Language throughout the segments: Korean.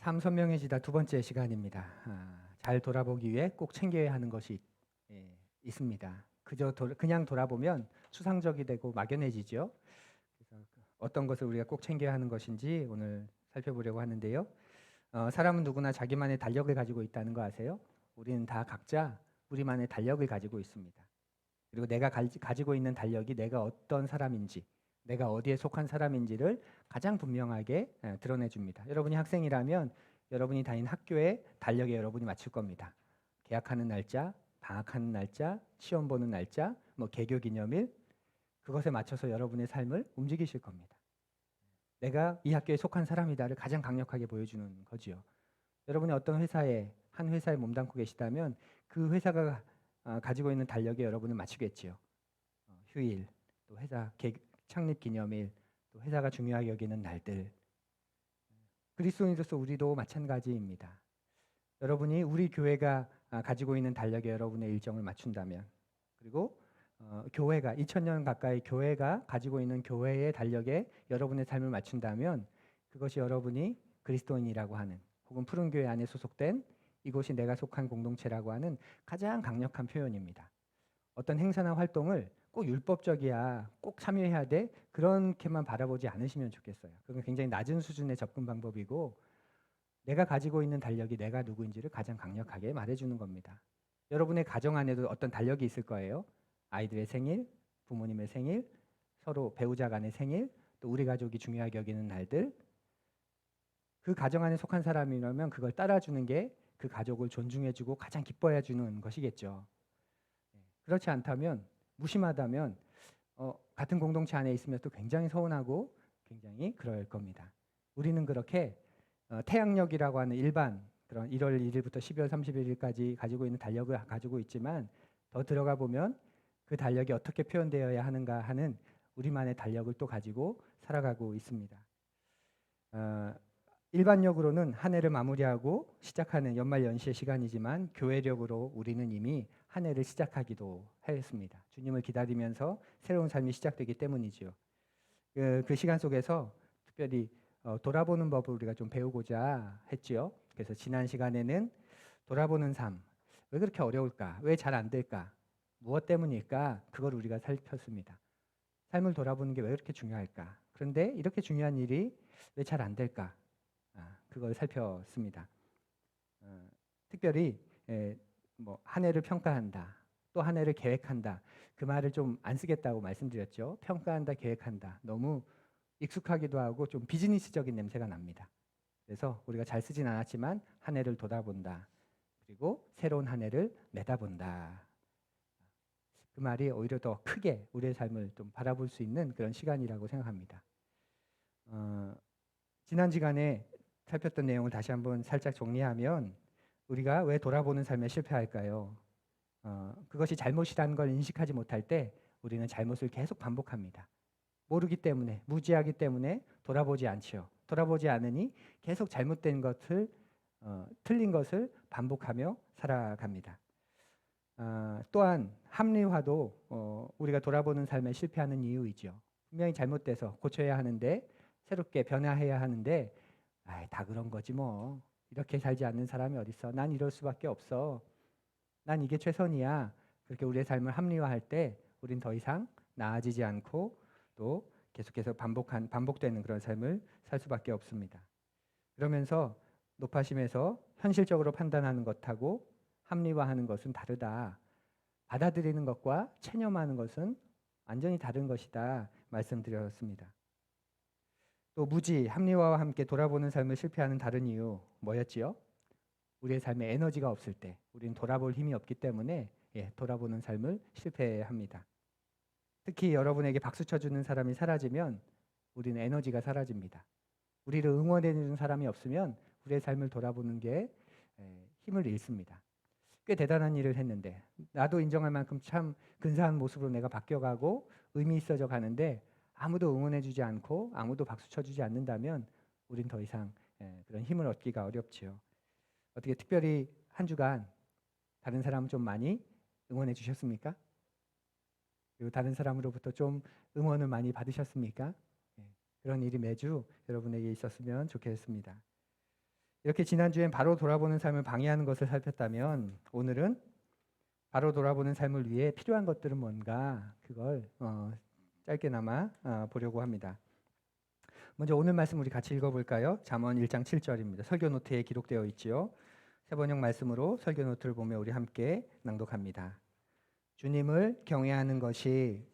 삶 선명해지다 두 번째 시간입니다. 잘 돌아보기 위해 꼭 챙겨야 하는 것이 있습니다. 그냥 돌아보면 추상적이 되고 막연해지죠. 그래서 어떤 것을 우리가 꼭 챙겨야 하는 것인지 오늘 살펴보려고 하는데요. 사람은 누구나 자기만의 달력을 가지고 있다는 거 아세요? 우리는 다 각자 우리만의 달력을 가지고 있습니다. 그리고 내가 가지고 있는 달력이 내가 어떤 사람인지, 내가 어디에 속한 사람인지를 가장 분명하게 드러내 줍니다. 여러분이 학생이라면 여러분이 다닌 학교의 달력에 여러분이 맞출 겁니다. 개학하는 날짜, 방학하는 날짜, 시험 보는 날짜, 개교 기념일, 그것에 맞춰서 여러분의 삶을 움직이실 겁니다. 내가 이 학교에 속한 사람이다를 가장 강력하게 보여주는 거지요. 여러분이 어떤 한 회사에 몸담고 계시다면 그 회사가 가지고 있는 달력에 여러분을 맞추겠지요. 휴일, 또 회사 창립 기념일, 또 회사가 중요하게 여기는 날들. 그리스도인으로서 우리도 마찬가지입니다. 여러분이 우리 교회가 가지고 있는 달력에 여러분의 일정을 맞춘다면, 그리고 교회가 2000년 가까이 교회가 가지고 있는 교회의 달력에 여러분의 삶을 맞춘다면 그것이 여러분이 그리스도인이라고 하는, 혹은 푸른 교회 안에 소속된 이곳이 내가 속한 공동체라고 하는 가장 강력한 표현입니다. 어떤 행사나 활동을 꼭 율법적이야, 꼭 참여해야 돼, 그렇게만 바라보지 않으시면 좋겠어요. 그건 굉장히 낮은 수준의 접근 방법이고, 내가 가지고 있는 달력이 내가 누구인지를 가장 강력하게 말해주는 겁니다. 여러분의 가정 안에도 어떤 달력이 있을 거예요. 아이들의 생일, 부모님의 생일, 서로 배우자 간의 생일, 또 우리 가족이 중요하게 여기는 날들. 그 가정 안에 속한 사람이라면 그걸 따라주는 게 그 가족을 존중해주고 가장 기뻐해주는 것이겠죠. 그렇지 않다면, 무심하다면 같은 공동체 안에 있으면 또 굉장히 서운하고 굉장히 그럴 겁니다. 우리는 그렇게 태양력이라고 하는 일반 그런 1월 1일부터 12월 31일까지 가지고 있는 달력을 가지고 있지만, 더 들어가 보면 그 달력이 어떻게 표현되어야 하는가 하는 우리만의 달력을 또 가지고 살아가고 있습니다. 일반력으로는 한 해를 마무리하고 시작하는 연말연시의 시간이지만, 교회력으로 우리는 이미 한 해를 시작하기도 했습니다. 주님을 기다리면서 새로운 삶이 시작되기 때문이죠. 그 시간 속에서 특별히 돌아보는 법을 우리가 좀 배우고자 했지요. 그래서 지난 시간에는 돌아보는 삶, 왜 그렇게 어려울까? 왜 잘 안 될까? 무엇 때문일까? 그걸 우리가 살폈습니다. 삶을 돌아보는 게 왜 그렇게 중요할까? 그런데 이렇게 중요한 일이 왜 잘 안 될까? 그걸 살폈습니다. 특별히 한 해를 평가한다, 또 한 해를 계획한다, 그 말을 좀 안 쓰겠다고 말씀드렸죠. 평가한다, 계획한다, 너무 익숙하기도 하고 좀 비즈니스적인 냄새가 납니다. 그래서 우리가 잘 쓰진 않았지만 한 해를 돌아본다, 그리고 새로운 한 해를 내다본다, 그 말이 오히려 더 크게 우리의 삶을 좀 바라볼 수 있는 그런 시간이라고 생각합니다. 지난 시간에 살폈던 내용을 다시 한번 살짝 정리하면, 우리가 왜 돌아보는 삶에 실패할까요? 그것이 잘못이라는 걸 인식하지 못할 때 우리는 잘못을 계속 반복합니다. 모르기 때문에, 무지하기 때문에 돌아보지 않지요. 돌아보지 않으니 계속 잘못된 것을, 틀린 것을 반복하며 살아갑니다. 또한 합리화도 우리가 돌아보는 삶에 실패하는 이유이죠. 분명히 잘못돼서 고쳐야 하는데, 새롭게 변화해야 하는데, 다 그런 거지 뭐. 이렇게 살지 않는 사람이 어딨어. 난 이럴 수밖에 없어. 난 이게 최선이야. 그렇게 우리의 삶을 합리화할 때 우린 더 이상 나아지지 않고 또 계속해서 반복되는 그런 삶을 살 수밖에 없습니다. 그러면서 높아심에서 현실적으로 판단하는 것하고 합리화하는 것은 다르다. 받아들이는 것과 체념하는 것은 완전히 다른 것이다 말씀드렸습니다. 또 무지, 합리화와 함께 돌아보는 삶을 실패하는 다른 이유 뭐였지요? 우리의 삶에 에너지가 없을 때, 우리는 돌아볼 힘이 없기 때문에 돌아보는 삶을 실패합니다. 특히 여러분에게 박수 쳐주는 사람이 사라지면 우리는 에너지가 사라집니다. 우리를 응원해주는 사람이 없으면 우리의 삶을 돌아보는 게 힘을 잃습니다. 꽤 대단한 일을 했는데, 나도 인정할 만큼 참 근사한 모습으로 내가 바뀌어가고 의미 있어져 가는데 아무도 응원해주지 않고 아무도 박수 쳐주지 않는다면 우린 더 이상 그런 힘을 얻기가 어렵지요. 어떻게 특별히 한 주간 다른 사람을 좀 많이 응원해 주셨습니까? 그리고 다른 사람으로부터 좀 응원을 많이 받으셨습니까? 그런 일이 매주 여러분에게 있었으면 좋겠습니다. 이렇게 지난주엔 바로 돌아보는 삶을 방해하는 것을 살폈다면 오늘은 바로 돌아보는 삶을 위해 필요한 것들은 뭔가 그걸 짧게나마 보려고 합니다. 먼저 오늘 말씀 우리 같이 읽어볼까요? 잠언 1장 7절입니다. 설교 노트에 기록되어 있지요. 세번역 말씀으로 설교 노트를 보며 우리 함께 낭독합니다. 주님을 경외하는 것이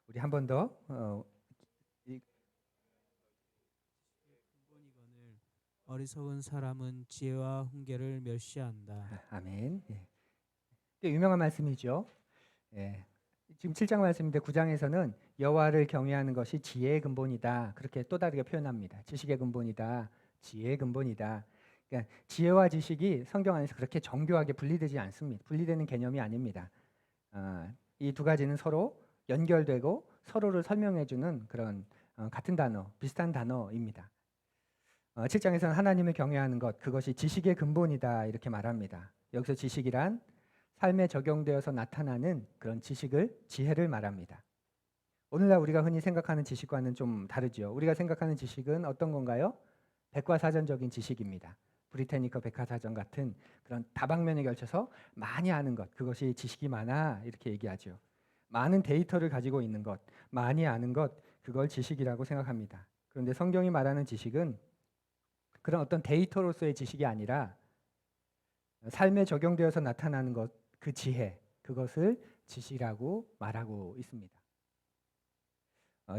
우리 한 번 더 근본이거늘 어리석은 사람은 지혜와 훈계를 멸시한다. 아멘. 꽤 유명한 말씀이죠. 지금 7장 말씀인데 9장에서는 여호와를 경외하는 것이 지혜의 근본이다. 그렇게 또 다르게 표현합니다. 지식의 근본이다. 지혜의 근본이다. 그러니까 지혜와 지식이 성경 안에서 그렇게 정교하게 분리되지 않습니다. 분리되는 개념이 아닙니다. 이 두 가지는 서로 연결되고 서로를 설명해주는 그런 같은 단어, 비슷한 단어입니다. 7장에서는 하나님을 경외하는 것, 그것이 지식의 근본이다 이렇게 말합니다. 여기서 지식이란 삶에 적용되어서 나타나는 그런 지혜를 말합니다. 오늘날 우리가 흔히 생각하는 지식과는 좀 다르죠. 우리가 생각하는 지식은 어떤 건가요? 백과사전적인 지식입니다. 브리테니커 백과사전 같은 그런 다방면에 걸쳐서 많이 아는 것, 그것이 지식이 많아 이렇게 얘기하죠. 많은 데이터를 가지고 있는 것, 많이 아는 것, 그걸 지식이라고 생각합니다. 그런데 성경이 말하는 지식은 그런 어떤 데이터로서의 지식이 아니라 삶에 적용되어서 나타나는 것, 그 지혜, 그것을 지식이라고 말하고 있습니다.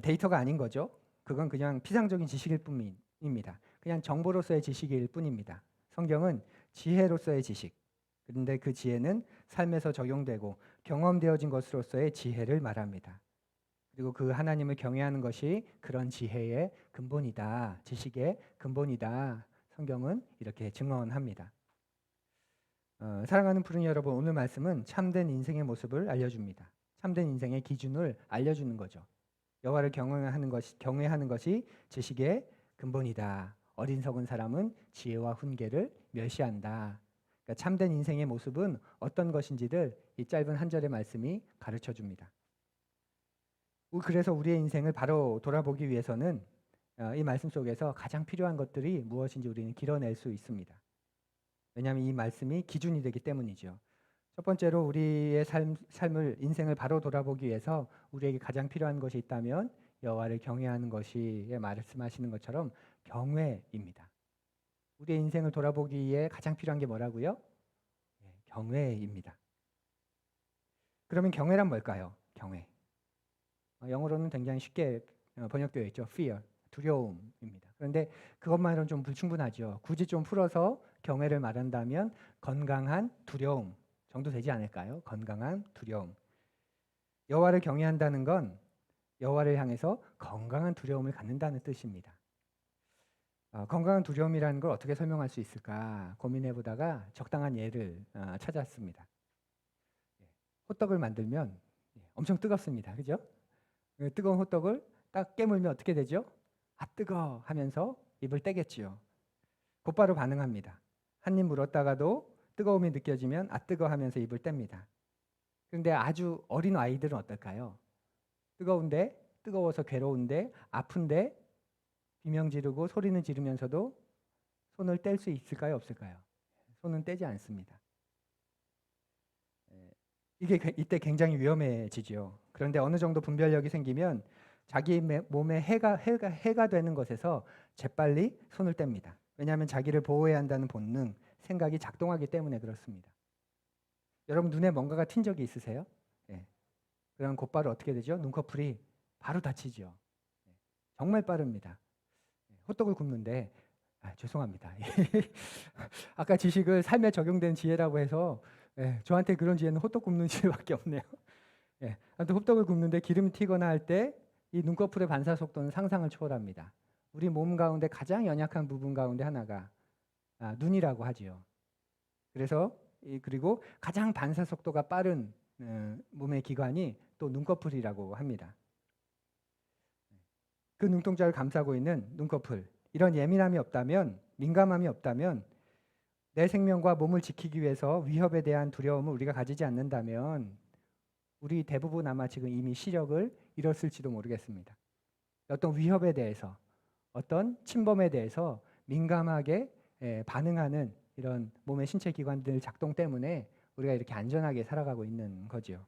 데이터가 아닌 거죠. 그건 그냥 피상적인 지식일 뿐입니다. 그냥 정보로서의 지식일 뿐입니다. 성경은 지혜로서의 지식, 그런데 그 지혜는 삶에서 적용되고 경험되어진 것으로서의 지혜를 말합니다. 그리고 그 하나님을 경외하는 것이 그런 지혜의 근본이다, 지식의 근본이다. 성경은 이렇게 증언합니다. 사랑하는 푸른 여러분, 오늘 말씀은 참된 인생의 모습을 알려줍니다. 참된 인생의 기준을 알려주는 거죠. 여호와를 경외하는 것이 지식의 근본이다. 어리석은 사람은 지혜와 훈계를 멸시한다. 그러니까 참된 인생의 모습은 어떤 것인지를 이 짧은 한 절의 말씀이 가르쳐 줍니다. 그래서 우리의 인생을 바로 돌아보기 위해서는 이 말씀 속에서 가장 필요한 것들이 무엇인지 우리는 길어낼 수 있습니다. 왜냐하면 이 말씀이 기준이 되기 때문이죠. 첫 번째로 우리의 인생을 바로 돌아보기 위해서 우리에게 가장 필요한 것이 있다면 여호와를 경외하는 것이 말씀하시는 것처럼 경외입니다. 우리의 인생을 돌아보기에 가장 필요한 게 뭐라고요? 경외입니다. 그러면 경외란 뭘까요? 경외. 영어로는 굉장히 쉽게 번역되어 있죠. fear, 두려움입니다. 그런데 그것만으로는 좀 불충분하죠. 굳이 좀 풀어서 경외를 말한다면 건강한 두려움 정도 되지 않을까요? 건강한 두려움. 여호와를 경외한다는 건 여호와를 향해서 건강한 두려움을 갖는다는 뜻입니다. 건강한 두려움이라는 걸 어떻게 설명할 수 있을까 고민해보다가 적당한 예를 찾았습니다. 호떡을 만들면 엄청 뜨겁습니다. 그죠? 뜨거운 호떡을 딱 깨물면 어떻게 되죠? 아 뜨거 하면서 입을 떼겠지요. 곧바로 반응합니다. 한 입 물었다가도 뜨거움이 느껴지면 아 뜨거 하면서 입을 뗍니다. 그런데 아주 어린 아이들은 어떨까요? 뜨거워서 괴로운데 아픈데 비명 지르고 소리는 지르면서도 손을 뗄 수 있을까요? 없을까요? 손은 떼지 않습니다. 이게 이때 굉장히 위험해지죠. 그런데 어느 정도 분별력이 생기면 자기 몸에 해가 되는 것에서 재빨리 손을 뗍니다. 왜냐하면 자기를 보호해야 한다는 본능, 생각이 작동하기 때문에 그렇습니다. 여러분 눈에 뭔가가 튄 적이 있으세요? 그럼 곧바로 어떻게 되죠? 눈꺼풀이 바로 닫히죠. 정말 빠릅니다. 호떡을 굽는데 죄송합니다. 아까 지식을 삶에 적용된 지혜라고 해서 저한테 그런 지혜는 호떡 굽는 지혜밖에 없네요. 아무튼 호떡을 굽는데 기름이 튀거나 할 때 이 눈꺼풀의 반사 속도는 상상을 초월합니다. 우리 몸 가운데 가장 연약한 부분 가운데 하나가 눈이라고 하지요. 그리고 가장 반사 속도가 빠른 몸의 기관이 또 눈꺼풀이라고 합니다. 그 눈동자를 감싸고 있는 눈꺼풀, 이런 예민함이 없다면, 민감함이 없다면, 내 생명과 몸을 지키기 위해서 위협에 대한 두려움을 우리가 가지지 않는다면 우리 대부분 아마 지금 이미 시력을 잃었을지도 모르겠습니다. 어떤 위협에 대해서, 어떤 침범에 대해서 민감하게 반응하는 이런 몸의 신체 기관들 작동 때문에 우리가 이렇게 안전하게 살아가고 있는 거죠.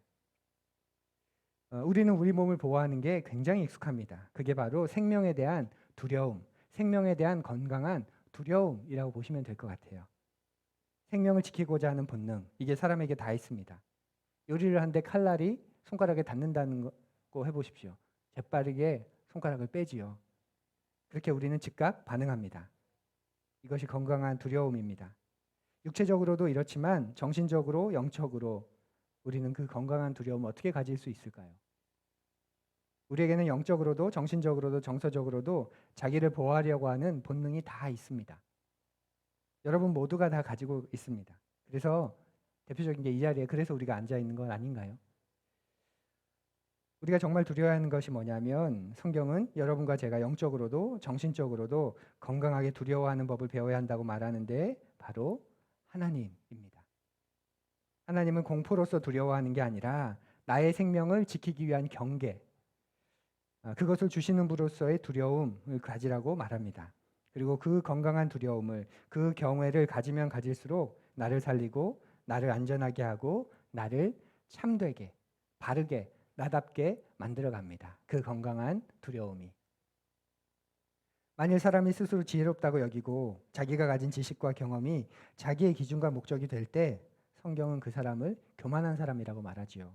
우리는 우리 몸을 보호하는 게 굉장히 익숙합니다. 그게 바로 생명에 대한 두려움, 생명에 대한 건강한 두려움이라고 보시면 될 것 같아요. 생명을 지키고자 하는 본능, 이게 사람에게 다 있습니다. 요리를 하는데 칼날이 손가락에 닿는다는 거 해보십시오. 재빠르게 손가락을 빼지요. 그렇게 우리는 즉각 반응합니다. 이것이 건강한 두려움입니다. 육체적으로도 이렇지만 정신적으로, 영적으로 우리는 그 건강한 두려움을 어떻게 가질 수 있을까요? 우리에게는 영적으로도 정신적으로도 정서적으로도 자기를 보호하려고 하는 본능이 다 있습니다. 여러분 모두가 다 가지고 있습니다. 그래서 대표적인 게 이 자리에 그래서 우리가 앉아 있는 건 아닌가요? 우리가 정말 두려워하는 것이 뭐냐면 성경은 여러분과 제가 영적으로도 정신적으로도 건강하게 두려워하는 법을 배워야 한다고 말하는데 바로 하나님입니다. 하나님은 공포로서 두려워하는 게 아니라 나의 생명을 지키기 위한 경계, 그것을 주시는 분으로서의 두려움을 가지라고 말합니다. 그리고 그 건강한 두려움을, 그 경외를 가지면 가질수록 나를 살리고 나를 안전하게 하고 나를 참되게, 바르게, 나답게 만들어갑니다. 그 건강한 두려움이. 만일 사람이 스스로 지혜롭다고 여기고 자기가 가진 지식과 경험이 자기의 기준과 목적이 될 때 성경은 그 사람을 교만한 사람이라고 말하지요.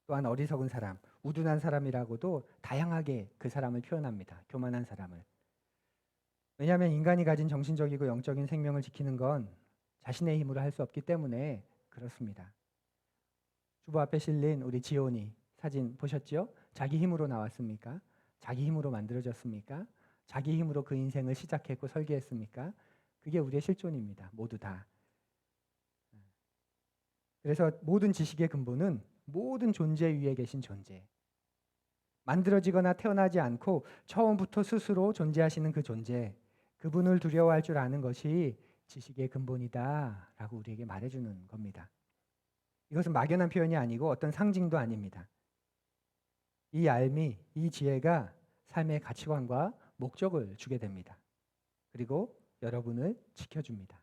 또한 어리석은 사람, 우둔한 사람이라고도 다양하게 그 사람을 표현합니다. 교만한 사람을. 왜냐하면 인간이 가진 정신적이고 영적인 생명을 지키는 건 자신의 힘으로 할 수 없기 때문에 그렇습니다. 주보 앞에 실린 우리 지온이 사진 보셨죠? 자기 힘으로 나왔습니까? 자기 힘으로 만들어졌습니까? 자기 힘으로 그 인생을 시작했고 설계했습니까? 그게 우리의 실존입니다. 모두 다. 그래서 모든 지식의 근본은 모든 존재 위에 계신 존재. 만들어지거나 태어나지 않고 처음부터 스스로 존재하시는 그 존재. 그분을 두려워할 줄 아는 것이 지식의 근본이다라고 우리에게 말해주는 겁니다. 이것은 막연한 표현이 아니고 어떤 상징도 아닙니다. 이 알미, 이 지혜가 삶의 가치관과 목적을 주게 됩니다. 그리고 여러분을 지켜줍니다.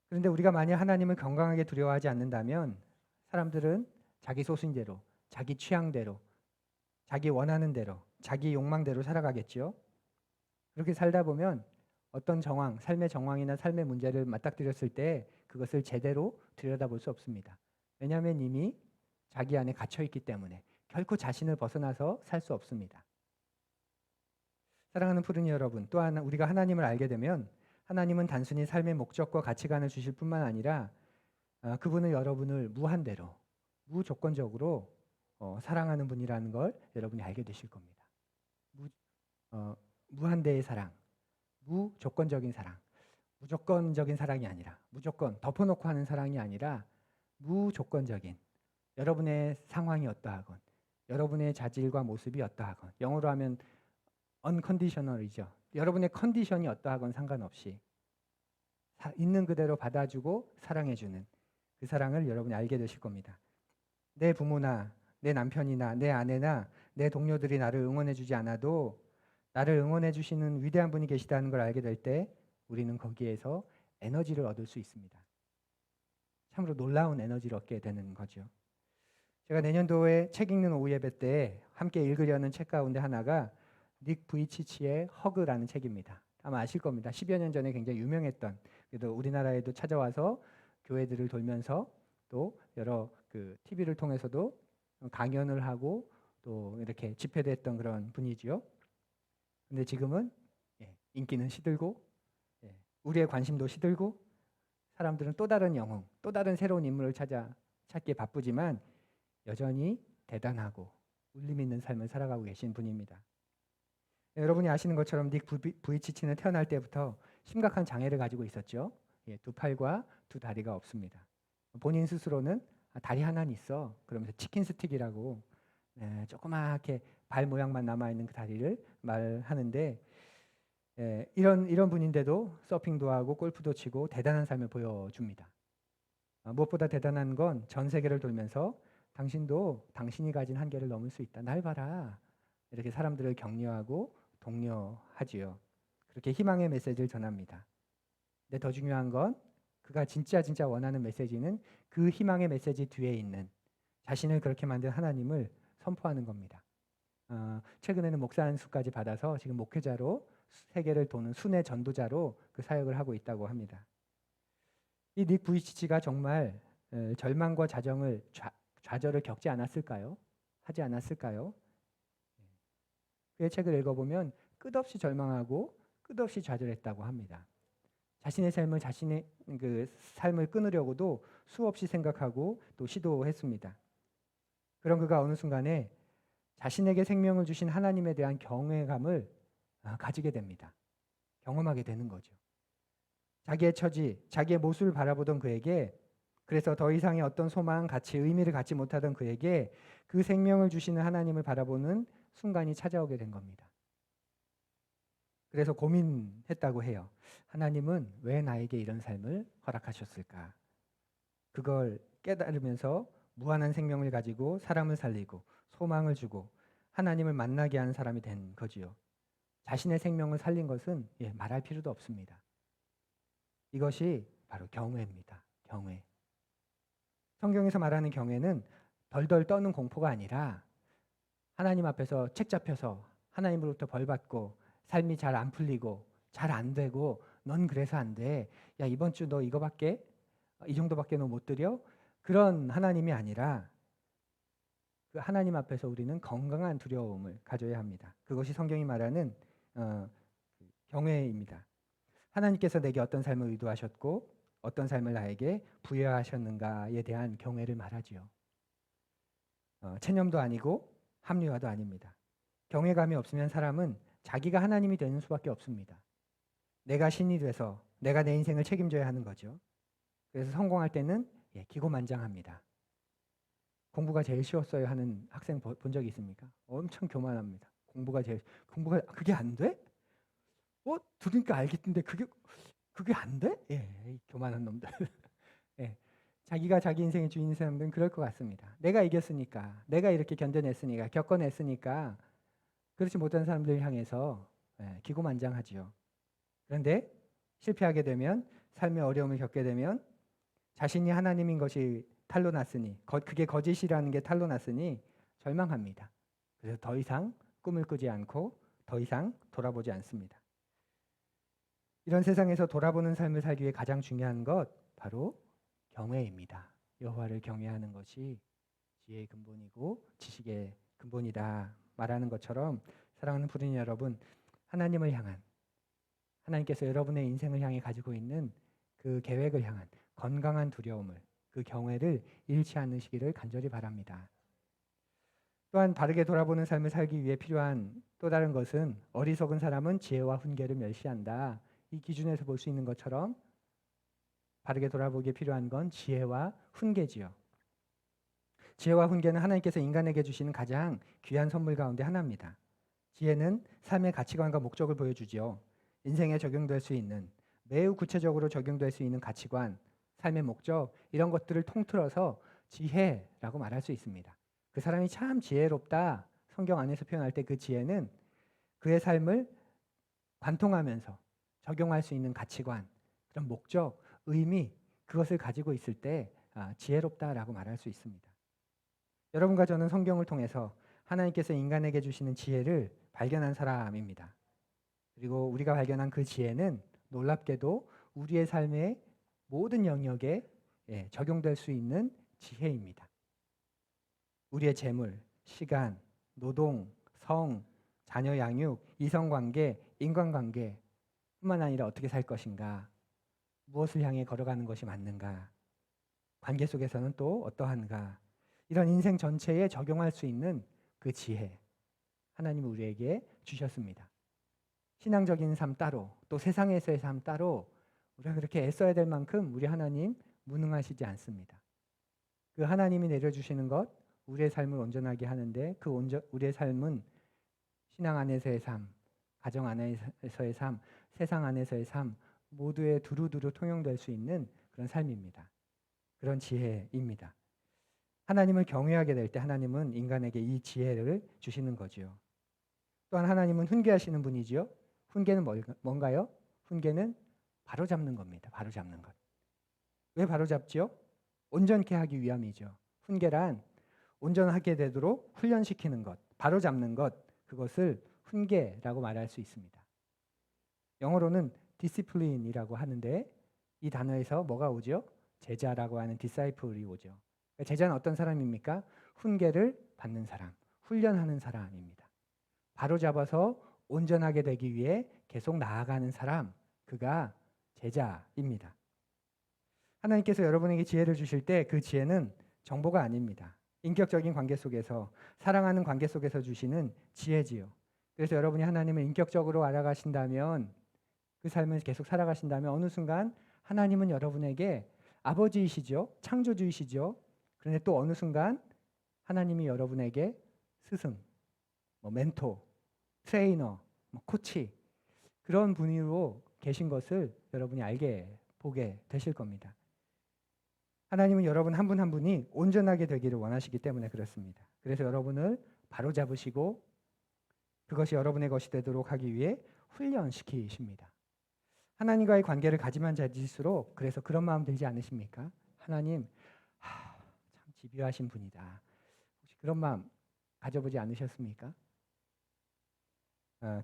그런데 우리가 만약 하나님을 건강하게 두려워하지 않는다면 사람들은 자기 소신대로, 자기 취향대로, 자기 원하는 대로, 자기 욕망대로 살아가겠죠. 그렇게 살다 보면 어떤 정황, 삶의 정황이나 삶의 문제를 맞닥뜨렸을 때 그것을 제대로 들여다볼 수 없습니다. 왜냐하면 이미 자기 안에 갇혀있기 때문에 결코 자신을 벗어나서 살 수 없습니다. 사랑하는 푸른이 여러분, 또한 우리가 하나님을 알게 되면 하나님은 단순히 삶의 목적과 가치관을 주실 뿐만 아니라 그분은 여러분을 무한대로, 무조건적으로 사랑하는 분이라는 걸 여러분이 알게 되실 겁니다. 무한대의 사랑, 무조건적인 사랑, 무조건적인 사랑이 아니라 무조건 덮어놓고 하는 사랑이 아니라 무조건적인 여러분의 상황이 어떠하건 여러분의 자질과 모습이 어떠하건 영어로 하면 unconditional이죠. 여러분의 컨디션이 어떠하건 상관없이 있는 그대로 받아주고 사랑해주는 그 사랑을 여러분이 알게 되실 겁니다. 내 부모나 내 남편이나 내 아내나 내 동료들이 나를 응원해주지 않아도 나를 응원해주시는 위대한 분이 계시다는 걸 알게 될 때 우리는 거기에서 에너지를 얻을 수 있습니다. 참으로 놀라운 에너지를 얻게 되는 거죠. 제가 내년도에 책 읽는 오후 예배 때 함께 읽으려는 책 가운데 하나가 닉 부이치치의 허그라는 책입니다. 아마 아실 겁니다. 10여 년 전에 굉장히 유명했던, 그래도 우리나라에도 찾아와서 교회들을 돌면서 또 여러 그 TV를 통해서도 강연을 하고 또 이렇게 집회도 했던 그런 분이지요. 근데 지금은 인기는 시들고 우리의 관심도 시들고 사람들은 또 다른 영웅, 또 다른 새로운 인물을 찾기에 바쁘지만 여전히 대단하고 울림 있는 삶을 살아가고 계신 분입니다. 여러분이 아시는 것처럼 닉 부이치치는 태어날 때부터 심각한 장애를 가지고 있었죠. 두 팔과 두 다리가 없습니다. 본인 스스로는 다리 하나는 있어. 그러면서 치킨 스틱이라고 조그맣게 발 모양만 남아있는 그 다리를 말하는데 이런 분인데도 서핑도 하고 골프도 치고 대단한 삶을 보여줍니다. 무엇보다 대단한 건 전 세계를 돌면서 당신도 당신이 가진 한계를 넘을 수 있다. 날 봐라. 이렇게 사람들을 격려하고 독려하지요. 그렇게 희망의 메시지를 전합니다. 근데 더 중요한 건 그가 진짜 원하는 메시지는 그 희망의 메시지 뒤에 있는 자신을 그렇게 만든 하나님을 선포하는 겁니다. 최근에는 목사 안수까지 받아서 지금 목회자로 세계를 도는 순회 전도자로 그 사역을 하고 있다고 합니다. 이 닉 부이치치가 정말 절망과 좌절을 겪지 않았을까요? 하지 않았을까요? 그의 책을 읽어보면 끝없이 절망하고 끝없이 좌절했다고 합니다. 자신의 그 삶을 끊으려고도 수없이 생각하고 또 시도했습니다. 그런 그가 어느 순간에 자신에게 생명을 주신 하나님에 대한 경외감을 가지게 됩니다. 경험하게 되는 거죠. 자기의 처지, 자기의 모습을 바라보던 그에게, 그래서 더 이상의 어떤 소망, 가치, 의미를 갖지 못하던 그에게 그 생명을 주시는 하나님을 바라보는 순간이 찾아오게 된 겁니다. 그래서 고민했다고 해요. 하나님은 왜 나에게 이런 삶을 허락하셨을까? 그걸 깨달으면서 무한한 생명을 가지고 사람을 살리고 소망을 주고 하나님을 만나게 하는 사람이 된 거지요. 자신의 생명을 살린 것은 말할 필요도 없습니다. 이것이 바로 경외입니다. 경외. 성경에서 말하는 경외는 덜덜 떠는 공포가 아니라 하나님 앞에서 책 잡혀서 하나님으로부터 벌 받고 삶이 잘 안 풀리고 잘 안 되고 넌 그래서 안 돼. 야, 이번 주 너 이거밖에 이 정도밖에 너 못 드려? 그런 하나님이 아니라 그 하나님 앞에서 우리는 건강한 두려움을 가져야 합니다. 그것이 성경이 말하는 경외입니다. 하나님께서 내게 어떤 삶을 의도하셨고 어떤 삶을 나에게 부여하셨는가에 대한 경외를 말하지요. 체념도 아니고 합리화도 아닙니다. 경외감이 없으면 사람은 자기가 하나님이 되는 수밖에 없습니다. 내가 신이 돼서 내가 내 인생을 책임져야 하는 거죠. 그래서 성공할 때는 기고만장합니다. 공부가 제일 쉬웠어요 하는 학생 본 적이 있습니까? 엄청 교만합니다. 공부가 그게 안 돼? 들으니까 알겠는데 그게 안 돼? 교만한 놈들. 자기가 자기 인생의 주인인 사람들은 그럴 것 같습니다. 내가 이겼으니까, 내가 이렇게 견뎌냈으니까, 겪어냈으니까 그렇지 못한 사람들을 향해서 기고만장하지요. 그런데 실패하게 되면, 삶의 어려움을 겪게 되면 자신이 하나님인 것이 탄로났으니, 그게 거짓이라는 게 탄로났으니 절망합니다. 그래서 더 이상 꿈을 꾸지 않고 더 이상 돌아보지 않습니다. 이런 세상에서 돌아보는 삶을 살기 위해 가장 중요한 것 바로 경외입니다. 여호와를 경외하는 것이 지혜의 근본이고 지식의 근본이다 말하는 것처럼, 사랑하는 부르는 여러분, 하나님을 향한, 하나님께서 여러분의 인생을 향해 가지고 있는 그 계획을 향한 건강한 두려움을, 그 경외를 잃지 않으시기를 간절히 바랍니다. 또한 바르게 돌아보는 삶을 살기 위해 필요한 또 다른 것은, 어리석은 사람은 지혜와 훈계를 멸시한다. 이 기준에서 볼 수 있는 것처럼 바르게 돌아보기에 필요한 건 지혜와 훈계지요. 지혜와 훈계는 하나님께서 인간에게 주시는 가장 귀한 선물 가운데 하나입니다. 지혜는 삶의 가치관과 목적을 보여주지요. 인생에 적용될 수 있는, 매우 구체적으로 적용될 수 있는 가치관, 삶의 목적, 이런 것들을 통틀어서 지혜라고 말할 수 있습니다. 그 사람이 참 지혜롭다, 성경 안에서 표현할 때 그 지혜는 그의 삶을 관통하면서 적용할 수 있는 가치관, 그런 목적, 의미, 그것을 가지고 있을 때 지혜롭다라고 말할 수 있습니다. 여러분과 저는 성경을 통해서 하나님께서 인간에게 주시는 지혜를 발견한 사람입니다. 그리고 우리가 발견한 그 지혜는 놀랍게도 우리의 삶의 모든 영역에 적용될 수 있는 지혜입니다. 우리의 재물, 시간, 노동, 성, 자녀 양육, 이성관계, 인간관계 뿐만 아니라 어떻게 살 것인가, 무엇을 향해 걸어가는 것이 맞는가, 관계 속에서는 또 어떠한가, 이런 인생 전체에 적용할 수 있는 그 지혜, 하나님은 우리에게 주셨습니다. 신앙적인 삶 따로, 또 세상에서의 삶 따로 우리가 그렇게 애써야 될 만큼 우리 하나님 무능하시지 않습니다. 그 하나님이 내려주시는 것, 우리의 삶을 온전하게 하는데, 우리의 삶은 신앙 안에서의 삶, 가정 안에서의 삶, 세상 안에서의 삶 모두에 두루두루 통용될 수 있는 그런 삶입니다. 그런 지혜입니다. 하나님을 경외하게 될 때 하나님은 인간에게 이 지혜를 주시는 거지요. 또한 하나님은 훈계하시는 분이지요. 훈계는 뭔가요? 훈계는 바로잡는 겁니다. 바로잡는 것. 왜 바로잡지요? 온전케 하기 위함이죠. 훈계란 온전하게 되도록 훈련시키는 것, 바로잡는 것, 그것을 훈계라고 말할 수 있습니다. 영어로는 discipline이라고 하는데 이 단어에서 뭐가 오죠? 제자라고 하는 disciple이 오죠. 그러니까 제자는 어떤 사람입니까? 훈계를 받는 사람, 훈련하는 사람입니다. 바로잡아서 온전하게 되기 위해 계속 나아가는 사람, 그가 제자입니다. 하나님께서 여러분에게 지혜를 주실 때 그 지혜는 정보가 아닙니다. 인격적인 관계 속에서, 사랑하는 관계 속에서 주시는 지혜지요. 그래서 여러분이 하나님을 인격적으로 알아가신다면, 그 삶을 계속 살아가신다면 어느 순간 하나님은 여러분에게 아버지이시죠. 창조주이시죠. 그런데 또 어느 순간 하나님이 여러분에게 스승, 멘토, 트레이너, 코치, 그런 분으로 계신 것을 여러분이 보게 되실 겁니다. 하나님은 여러분 한 분 한 분이 온전하게 되기를 원하시기 때문에 그렇습니다. 그래서 여러분을 바로잡으시고 그것이 여러분의 것이 되도록 하기 위해 훈련시키십니다. 하나님과의 관계를 가지면 가질수록 그래서 그런 마음 들지 않으십니까? 하나님, 참 집요하신 분이다. 혹시 그런 마음 가져보지 않으셨습니까?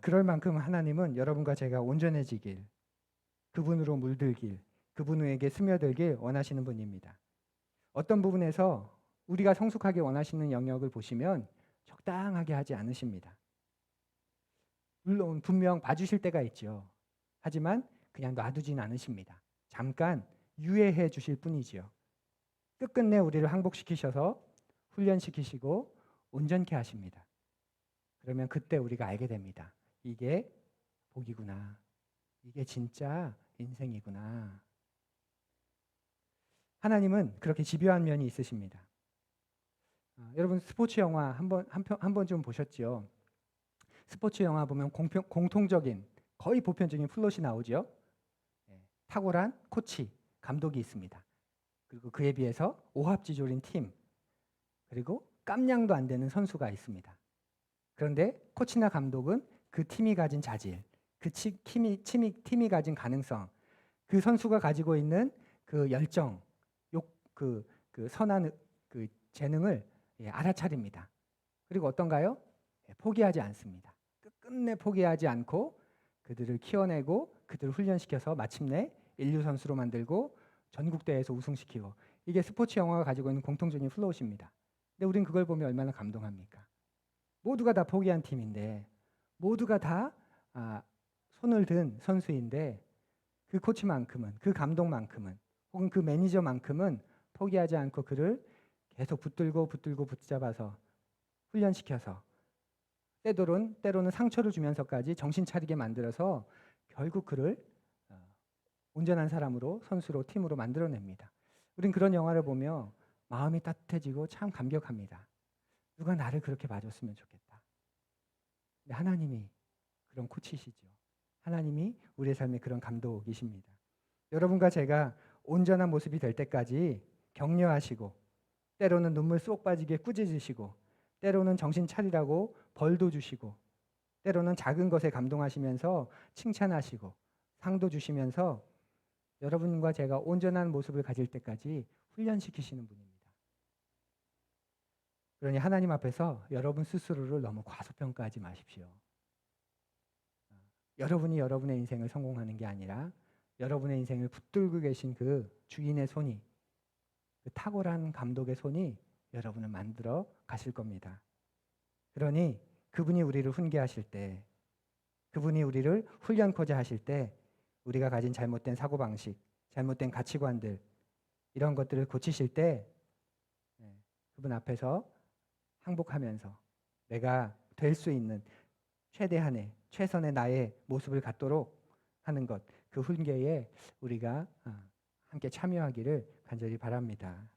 그럴 만큼 하나님은 여러분과 제가 온전해지길, 그분으로 물들길, 그분에게 스며들길 원하시는 분입니다. 어떤 부분에서 우리가 성숙하게 원하시는 영역을 보시면 적당하게 하지 않으십니다. 물론 분명 봐주실 때가 있죠. 하지만 그냥 놔두진 않으십니다. 잠깐 유예해 주실 뿐이지요. 끝끝내 우리를 항복시키셔서 훈련시키시고 온전케 하십니다. 그러면 그때 우리가 알게 됩니다. 이게 복이구나. 이게 진짜 인생이구나. 하나님은 그렇게 집요한 면이 있으십니다. 여러분 스포츠 영화 한 번 좀 보셨죠? 스포츠 영화 보면 공통적인 거의 보편적인 플롯이 나오죠. 탁월한 코치, 감독이 있습니다. 그리고 그에 비해서 오합지졸인 팀, 그리고 깜냥도 안 되는 선수가 있습니다. 그런데 코치나 감독은 그 팀이 가진 자질, 그 팀이 가진 가능성, 그 선수가 가지고 있는 그 열정, 그 선한 그 재능을 알아차립니다. 그리고 어떤가요? 포기하지 않습니다. 끝끝내 포기하지 않고 그들을 키워내고 그들을 훈련시켜서 마침내 인류 선수로 만들고 전국 대회에서 우승시키고, 이게 스포츠 영화가 가지고 있는 공통적인 플롯입니다. 근데 우린 그걸 보면 얼마나 감동합니까? 모두가 다 포기한 팀인데, 모두가 다 손을 든 선수인데, 그 코치만큼은, 그 감독만큼은, 혹은 그 매니저만큼은 포기하지 않고 그를 계속 붙들고 붙잡아서 훈련시켜서 때로는 상처를 주면서까지 정신 차리게 만들어서 결국 그를 온전한 사람으로, 선수로, 팀으로 만들어냅니다. 우린 그런 영화를 보며 마음이 따뜻해지고 참 감격합니다. 누가 나를 그렇게 봐줬으면 좋겠다. 근데 하나님이 그런 코치시죠. 하나님이 우리의 삶에 그런 감독이십니다. 여러분과 제가 온전한 모습이 될 때까지 격려하시고, 때로는 눈물 쏙 빠지게 꾸짖으시고, 때로는 정신 차리라고 벌도 주시고, 때로는 작은 것에 감동하시면서 칭찬하시고 상도 주시면서 여러분과 제가 온전한 모습을 가질 때까지 훈련시키시는 분입니다. 그러니 하나님 앞에서 여러분 스스로를 너무 과소평가하지 마십시오. 여러분이 여러분의 인생을 성공하는 게 아니라 여러분의 인생을 붙들고 계신 그 주인의 손이, 그 탁월한 감독의 손이 여러분을 만들어 가실 겁니다. 그러니 그분이 우리를 훈계하실 때, 그분이 우리를 훈련코자 하실 때 우리가 가진 잘못된 사고방식, 잘못된 가치관들, 이런 것들을 고치실 때 그분 앞에서 항복하면서 내가 될 수 있는 최대한의, 최선의 나의 모습을 갖도록 하는 것, 그 훈계에 우리가 함께 참여하기를 간절히 바랍니다.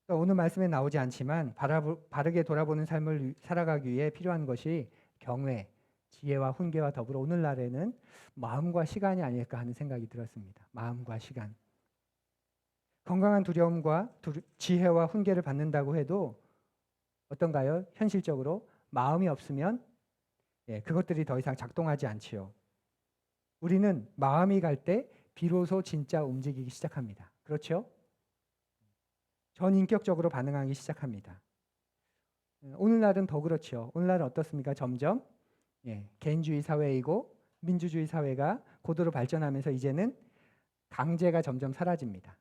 오늘 말씀에 나오지 않지만 바르게 돌아보는 삶을 살아가기 위해 필요한 것이 경외, 지혜와 훈계와 더불어 오늘날에는 마음과 시간이 아닐까 하는 생각이 들었습니다. 마음과 시간. 건강한 두려움과 지혜와 훈계를 받는다고 해도 어떤가요? 현실적으로 마음이 없으면 예, 그것들이 더 이상 작동하지 않지요. 우리는 마음이 갈 때 비로소 진짜 움직이기 시작합니다. 그렇죠? 전인격적으로 반응하기 시작합니다. 오늘날은 더 그렇죠. 오늘날은 어떻습니까? 점점 개인주의 사회이고 민주주의 사회가 고도로 발전하면서 이제는 강제가 점점 사라집니다.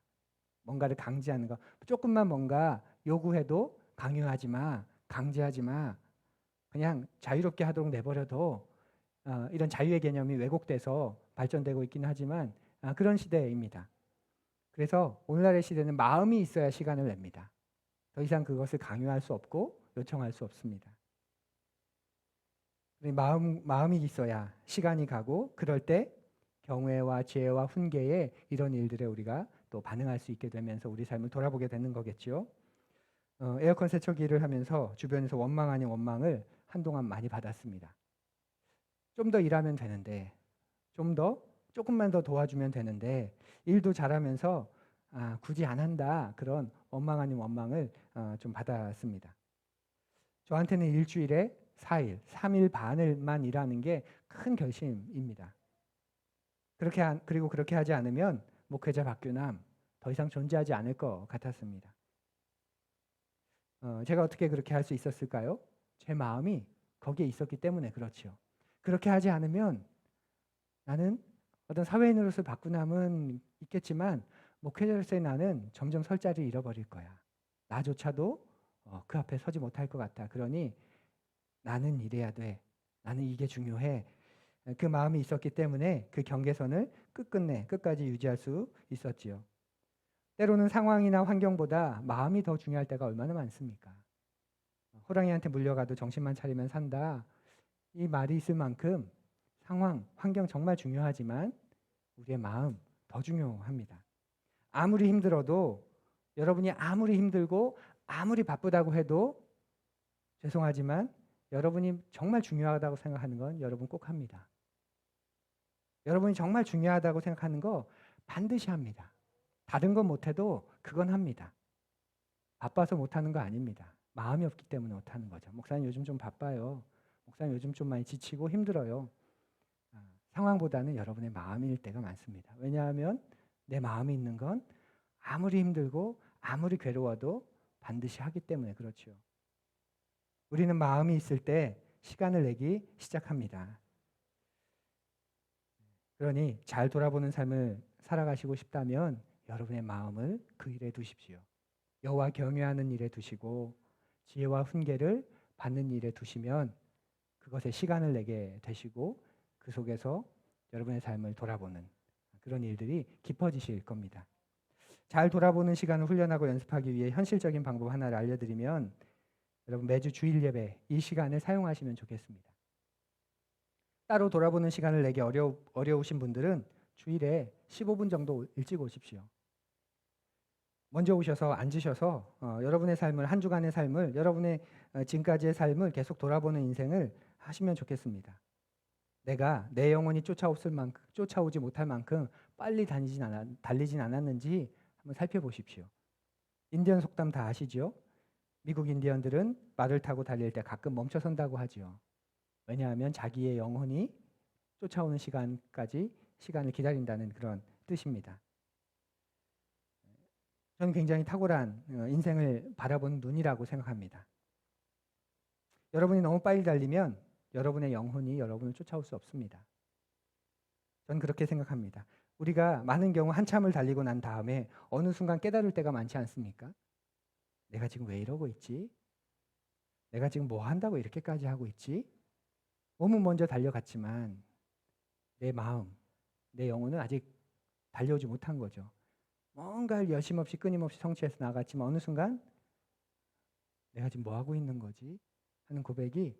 뭔가를 강제하는 거. 조금만 뭔가 요구해도 강요하지 마, 강제하지 마. 그냥 자유롭게 하도록 내버려도 이런 자유의 개념이 왜곡돼서 발전되고 있긴 하지만 그런 시대입니다. 그래서 오늘날의 시대는 마음이 있어야 시간을 냅니다. 더 이상 그것을 강요할 수 없고 요청할 수 없습니다. 마음이 있어야 시간이 가고 그럴 때 경외와 지혜와 훈계에 이런 일들에 우리가 또 반응할 수 있게 되면서 우리 삶을 돌아보게 되는 거겠죠. 에어컨 세척기를 하면서 주변에서 원망 아닌 원망을 한동안 많이 받았습니다. 좀 더 일하면 되는데 조금만 더 도와주면 되는데 일도 잘하면서 굳이 안 한다 그런 원망 아닌 원망을 좀 받았습니다. 저한테는 일주일에 4일, 3일 반을만 일하는 게 큰 결심입니다. 그리고 그렇게 하지 않으면 목회자 박규남 더 이상 존재하지 않을 것 같았습니다. 제가 어떻게 그렇게 할 수 있었을까요? 제 마음이 거기에 있었기 때문에 그렇죠. 그렇게 하지 않으면 나는 어떤 사회인으로서 박규남은 있겠지만 목회자로서의 나는 점점 설 자리를 잃어버릴 거야. 나조차도 그 앞에 서지 못할 것 같아. 그러니 나는 이래야 돼. 나는 이게 중요해. 그 마음이 있었기 때문에 그 경계선을 끝까지 유지할 수 있었지요. 때로는 상황이나 환경보다 마음이 더 중요할 때가 얼마나 많습니까? 호랑이한테 물려가도 정신만 차리면 산다. 이 말이 있을 만큼 상황, 환경 정말 중요하지만 우리의 마음 더 중요합니다. 아무리 힘들어도 여러분이 아무리 힘들고 아무리 바쁘다고 해도 죄송하지만 여러분이 정말 중요하다고 생각하는 건 여러분 꼭 합니다. 여러분이 정말 중요하다고 생각하는 거 반드시 합니다. 다른 건 못해도 그건 합니다. 바빠서 못하는 거 아닙니다. 마음이 없기 때문에 못하는 거죠. 목사님 요즘 좀 바빠요. 목사님 요즘 좀 많이 지치고 힘들어요. 상황보다는 여러분의 마음일 때가 많습니다. 왜냐하면 내 마음이 있는 건 아무리 힘들고 아무리 괴로워도 반드시 하기 때문에 그렇죠. 우리는 마음이 있을 때 시간을 내기 시작합니다. 그러니 잘 돌아보는 삶을 살아가시고 싶다면 여러분의 마음을 그 일에 두십시오. 여호와 경외하는 일에 두시고 지혜와 훈계를 받는 일에 두시면 그것에 시간을 내게 되시고 그 속에서 여러분의 삶을 돌아보는 그런 일들이 깊어지실 겁니다. 잘 돌아보는 시간을 훈련하고 연습하기 위해 현실적인 방법 하나를 알려드리면 여러분 매주 주일 예배 이 시간을 사용하시면 좋겠습니다. 따로 돌아보는 시간을 내기 어려우신 분들은 주일에 15분 정도 일찍 오십시오. 먼저 오셔서 앉으셔서 여러분의 삶을 한 주간의 삶을 여러분의 지금까지의 삶을 계속 돌아보는 인생을 하시면 좋겠습니다. 내가 내 영혼이 쫓아오지 못할 만큼 빨리 달리진 않았는지 한번 살펴보십시오. 인디언 속담 다 아시죠? 미국 인디언들은 말을 타고 달릴 때 가끔 멈춰선다고 하죠. 왜냐하면 자기의 영혼이 쫓아오는 시간까지 시간을 기다린다는 그런 뜻입니다. 저는 굉장히 탁월한 인생을 바라보는 눈이라고 생각합니다. 여러분이 너무 빨리 달리면 여러분의 영혼이 여러분을 쫓아올 수 없습니다. 저는 그렇게 생각합니다. 우리가 많은 경우 한참을 달리고 난 다음에 어느 순간 깨달을 때가 많지 않습니까? 내가 지금 왜 이러고 있지? 내가 지금 뭐 한다고 이렇게까지 하고 있지? 몸은 먼저 달려갔지만 내 마음, 내 영혼은 아직 달려오지 못한 거죠. 뭔가를 열심 없이 끊임없이 성취해서 나갔지만 어느 순간 내가 지금 뭐 하고 있는 거지? 하는 고백이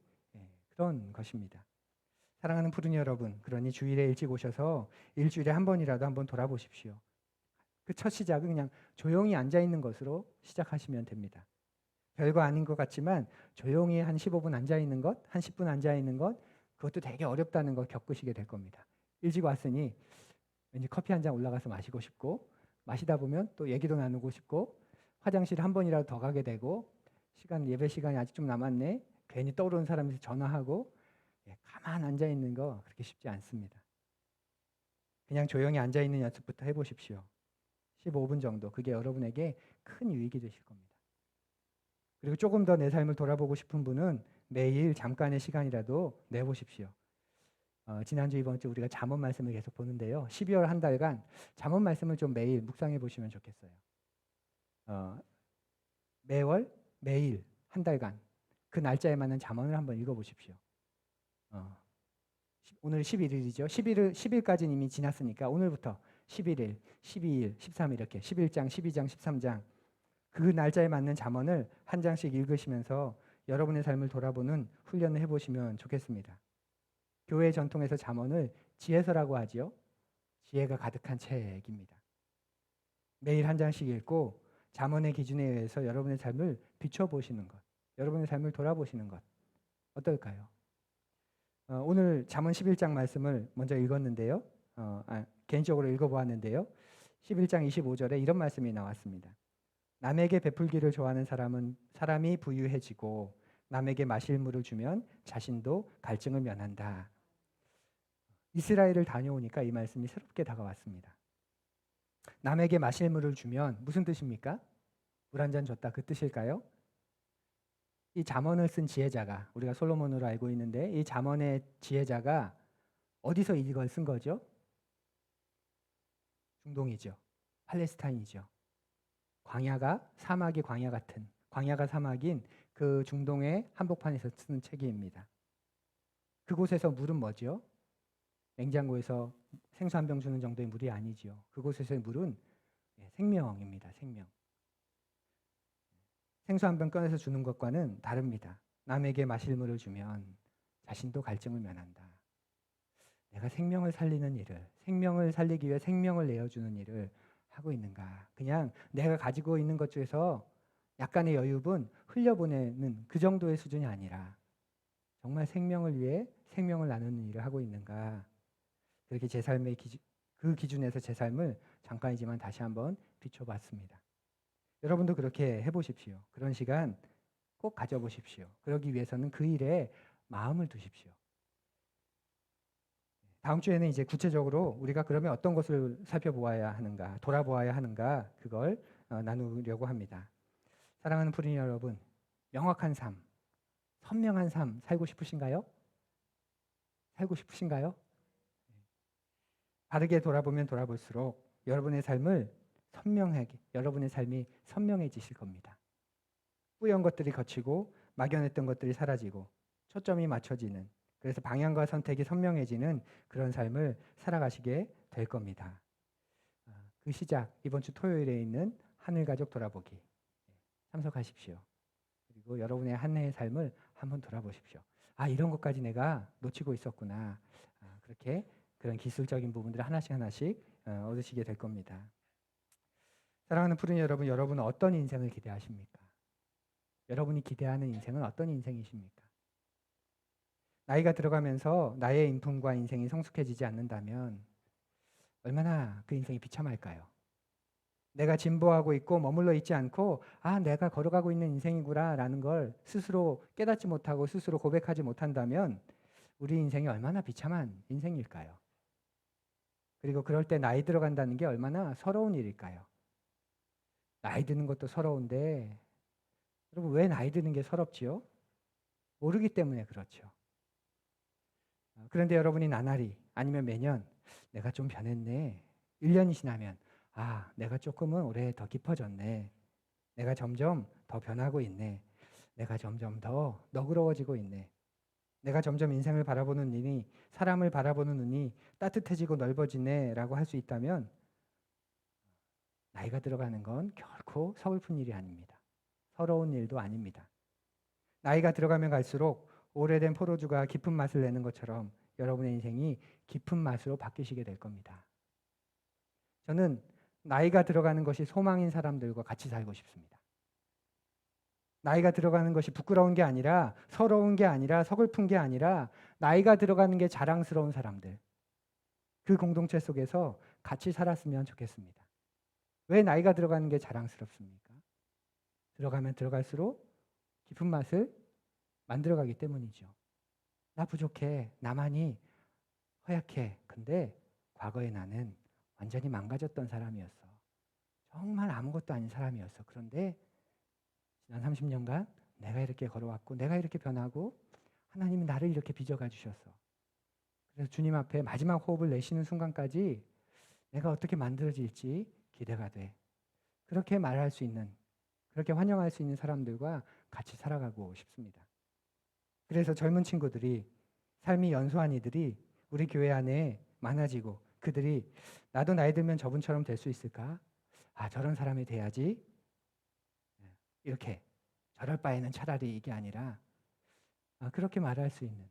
그런 것입니다. 사랑하는 푸른 여러분, 그러니 주일에 일찍 오셔서 일주일에 한 번이라도 한번 돌아보십시오. 그 첫 시작은 그냥 조용히 앉아 있는 것으로 시작하시면 됩니다. 별거 아닌 것 같지만 조용히 한 15분 앉아 있는 것, 한 10분 앉아 있는 것, 그것도 되게 어렵다는 걸 겪으시게 될 겁니다. 일찍 왔으니 왠지 커피 한 잔 올라가서 마시고 싶고 마시다 보면 또 얘기도 나누고 싶고 화장실 한 번이라도 더 가게 되고 예배 시간이 아직 좀 남았네. 괜히 떠오르는 사람한테 전화하고 가만 앉아 있는 거 그렇게 쉽지 않습니다. 그냥 조용히 앉아 있는 연습부터 해보십시오. 15분 정도. 그게 여러분에게 큰 유익이 되실 겁니다. 그리고 조금 더 내 삶을 돌아보고 싶은 분은 매일 잠깐의 시간이라도 내보십시오. 지난주 이번 주 우리가 잠언 말씀을 계속 보는데요. 12월 한 달간 잠언 말씀을 좀 매일 묵상해 보시면 좋겠어요. 매월 매일 한 달간 그 날짜에 맞는 잠언을 한번 읽어보십시오. 오늘 11일이죠. 10일까지는 이미 지났으니까 오늘부터 11일, 12일, 13일 이렇게 11장, 12장, 13장 그 날짜에 맞는 잠언을 한 장씩 읽으시면서 여러분의 삶을 돌아보는 훈련을 해보시면 좋겠습니다. 교회 전통에서 잠언을 지혜서라고 하지요. 지혜가 가득한 책입니다. 매일 한 장씩 읽고 잠언의 기준에 의해서 여러분의 삶을 비춰보시는 것, 여러분의 삶을 돌아보시는 것 어떨까요? 오늘 잠언 11장 말씀을 먼저 읽었는데요. 개인적으로 읽어보았는데요. 11장 25절에 이런 말씀이 나왔습니다. 남에게 베풀기를 좋아하는 사람이 부유해지고 남에게 마실 물을 주면 자신도 갈증을 면한다. 이스라엘을 다녀오니까 이 말씀이 새롭게 다가왔습니다. 남에게 마실 물을 주면 무슨 뜻입니까? 물 한 잔 줬다 그 뜻일까요? 이 잠언을 쓴 지혜자가 우리가 솔로몬으로 알고 있는데 이 잠언의 지혜자가 어디서 이걸 쓴 거죠? 중동이죠. 팔레스타인이죠. 사막이 광야 같은 광야가 사막인 그 중동의 한복판에서 쓴 책입니다. 그곳에서 물은 뭐죠? 냉장고에서 생수 한 병 주는 정도의 물이 아니지요. 그곳에서의 물은 생명입니다. 생명. 생수 한 병 꺼내서 주는 것과는 다릅니다. 남에게 마실 물을 주면 자신도 갈증을 면한다. 내가 생명을 살리는 일을, 생명을 살리기 위해 생명을 내어주는 일을 하고 있는가? 그냥 내가 가지고 있는 것 중에서 약간의 여유분 흘려보내는 그 정도의 수준이 아니라 정말 생명을 위해 생명을 나누는 일을 하고 있는가? 그렇게 제 삶의 그 기준에서 제 삶을 잠깐이지만 다시 한번 비춰봤습니다. 여러분도 그렇게 해보십시오. 그런 시간 꼭 가져보십시오. 그러기 위해서는 그 일에 마음을 두십시오. 다음 주에는 이제 구체적으로 우리가 그러면 어떤 것을 살펴보아야 하는가, 돌아보아야 하는가 그걸 나누려고 합니다. 사랑하는 푸른 여러분, 명확한 삶, 선명한 삶 살고 싶으신가요? 살고 싶으신가요? 바르게 돌아보면 돌아볼수록 여러분의 삶이 선명해지실 겁니다. 뿌연 것들이 거치고 막연했던 것들이 사라지고 초점이 맞춰지는 그래서 방향과 선택이 선명해지는 그런 삶을 살아가시게 될 겁니다. 그 시작 이번 주 토요일에 있는 하늘가족 돌아보기 참석하십시오. 그리고 여러분의 한 해의 삶을 한번 돌아보십시오. 이런 것까지 내가 놓치고 있었구나. 그렇게 그런 기술적인 부분들을 하나씩 얻으시게 될 겁니다. 사랑하는 푸른 여러분, 여러분은 어떤 인생을 기대하십니까? 여러분이 기대하는 인생은 어떤 인생이십니까? 나이가 들어가면서 나의 인품과 인생이 성숙해지지 않는다면 얼마나 그 인생이 비참할까요? 내가 진보하고 있고 머물러 있지 않고 내가 걸어가고 있는 인생이구나라는 걸 스스로 깨닫지 못하고 스스로 고백하지 못한다면 우리 인생이 얼마나 비참한 인생일까요? 그리고 그럴 때 나이 들어간다는 게 얼마나 서러운 일일까요? 나이 드는 것도 서러운데 여러분 왜 나이 드는 게 서럽지요? 모르기 때문에 그렇죠. 그런데 여러분이 나날이 아니면 매년 내가 좀 변했네. 1년이 지나면 내가 조금은 올해 더 깊어졌네. 내가 점점 더 변하고 있네. 내가 점점 더 너그러워지고 있네. 내가 점점 인생을 바라보는 눈이 사람을 바라보는 눈이 따뜻해지고 넓어지네 라고 할 수 있다면 나이가 들어가는 건 결코 서글픈 일이 아닙니다. 서러운 일도 아닙니다. 나이가 들어가면 갈수록 오래된 포도주가 깊은 맛을 내는 것처럼 여러분의 인생이 깊은 맛으로 바뀌시게 될 겁니다. 저는 나이가 들어가는 것이 소망인 사람들과 같이 살고 싶습니다. 나이가 들어가는 것이 부끄러운 게 아니라 서러운 게 아니라 서글픈 게 아니라 나이가 들어가는 게 자랑스러운 사람들. 그 공동체 속에서 같이 살았으면 좋겠습니다. 왜 나이가 들어가는 게 자랑스럽습니까? 들어가면 들어갈수록 깊은 맛을 만들어가기 때문이죠. 나 부족해. 나만이 허약해. 근데 과거에 나는 완전히 망가졌던 사람이었어. 정말 아무것도 아닌 사람이었어. 그런데 지난 30년간 내가 이렇게 걸어왔고 내가 이렇게 변하고 하나님이 나를 이렇게 빚어가 주셨어. 그래서 주님 앞에 마지막 호흡을 내쉬는 순간까지 내가 어떻게 만들어질지 기대가 돼. 그렇게 말할 수 있는, 그렇게 환영할 수 있는 사람들과 같이 살아가고 싶습니다. 그래서 젊은 친구들이, 삶이 연소한 이들이 우리 교회 안에 많아지고 그들이 나도 나이 들면 저분처럼 될 수 있을까? 아, 저런 사람이 돼야지. 이렇게 저럴 바에는 차라리 이게 아니라 그렇게 말할 수 있는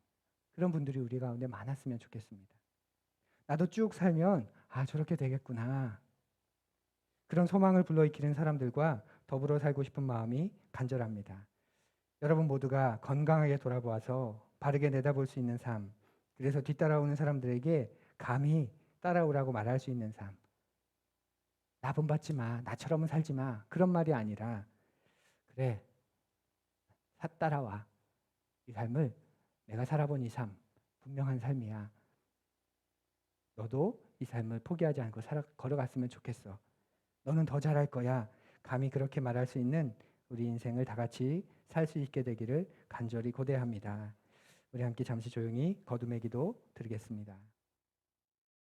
그런 분들이 우리 가운데 많았으면 좋겠습니다. 나도 쭉 살면 저렇게 되겠구나. 그런 소망을 불러일으키는 사람들과 더불어 살고 싶은 마음이 간절합니다. 여러분 모두가 건강하게 돌아보아서 바르게 내다볼 수 있는 삶, 그래서 뒤따라오는 사람들에게 감히 따라오라고 말할 수 있는 삶. 나 본받지 마, 나처럼은 살지 마. 그런 말이 아니라 그래, 따라와. 이 삶을 내가 살아본 이 삶, 분명한 삶이야. 너도 이 삶을 포기하지 않고 걸어갔으면 좋겠어. 너는 더 잘할 거야. 감히 그렇게 말할 수 있는 우리 인생을 다 같이 살 수 있게 되기를 간절히 고대합니다. 우리 함께 잠시 조용히 거듭의 기도 드리겠습니다.